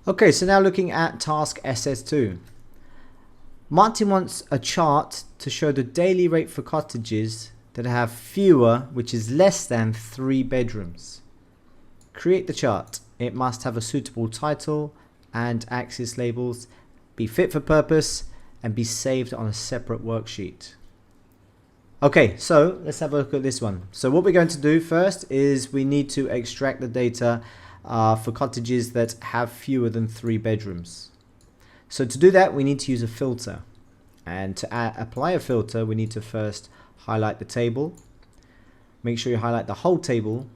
Okay, so now looking at task SS2. Martin wants a chart to show the daily rate for cottages that have fewer, which is less than 3 bedrooms. Create the chart. It must have a suitable title and axis labels, be fit for purpose, and be saved on a separate worksheet. Okay, so let's have a look at this one. So what we're going to do first is we need to extract the data for cottages that have fewer than 3 bedrooms. So to do that, we need to use a filter. And to apply a filter, we need to first highlight the table. Make sure you highlight the whole table,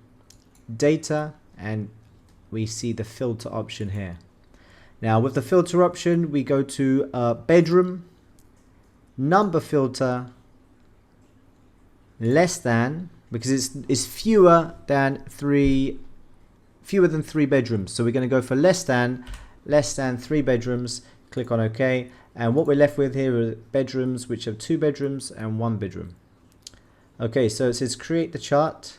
data, and we see the filter option here. Now with the filter option, we go to bedroom, number filter, less than, because it's fewer than 3 bedrooms. So we're going to go for less than 3 bedrooms. Click on OK, and what we're left with here are bedrooms which have 2 bedrooms and 1 bedroom. Okay, so it says create the chart.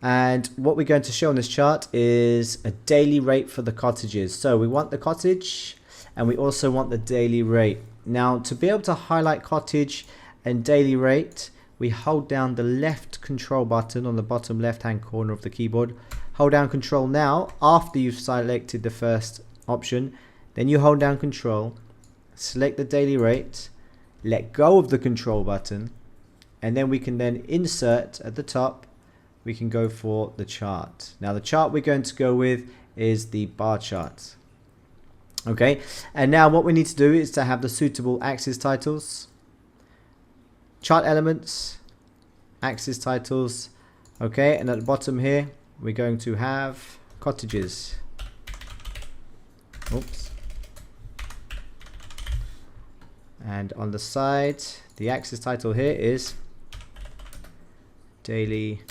And what we're going to show on this chart is a daily rate for the cottages. So we want the cottage and we also want the daily rate. Now to be able to highlight cottage and daily rate, we hold down the left control button on the bottom left hand corner of the keyboard. Hold down control now after you've selected the first option. Then you hold down control, select the daily rate, let go of the control button, and then we can then insert at the top. We can go for the chart. Now the chart we're going to go with is the bar chart. Okay, and now what we need to do is to have the suitable axis titles, chart elements, axis titles. Okay, and at the bottom here we're going to have cottages. Oops. And on the side, the axis title here is daily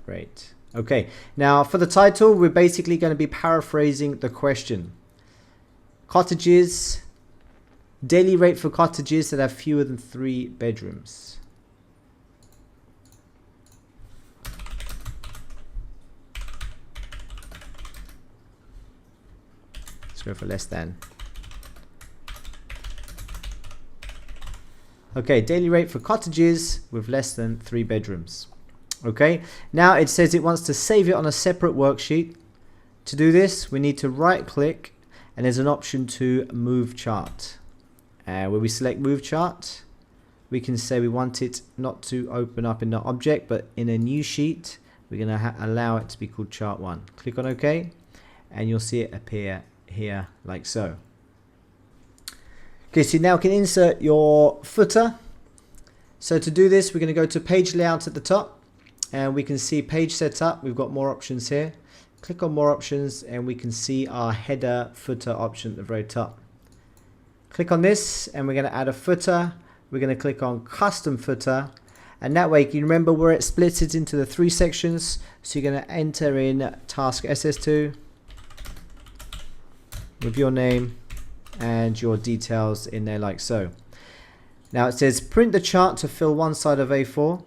rate. Okay, now for the title, we're basically going to be paraphrasing the question. Cottages, daily rate for cottages that have fewer than 3 bedrooms. Let's go for less than. Okay, daily rate for cottages with less than 3 bedrooms. Okay, now it says it wants to save it on a separate worksheet. To do this, we need to right click and there's an option to move chart. And when we select move chart, we can say we want it not to open up in the object but in a new sheet. We're going to allow it to be called chart 1. Click on OK and you'll see it appear here like so. Okay, so you now can insert your footer. So to do this, we're going to go to page layout at the top and we can see page setup. We've got more options here. Click on more options and we can see our header footer option at the very top. Click on this and we're going to add a footer. We're going to click on custom footer and that way you remember where it splits it into the 3 sections. So you're going to enter in task SS2 with your name and your details in there like so. Now it says print the chart to fill one side of A4.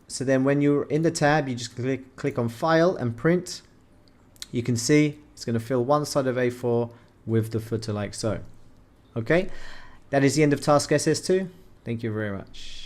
So then when you're in the tab, you just click on file and print. You can see it's going to fill one side of A4 with the footer like so. Okay, that is the end of task SS2. Thank you very much.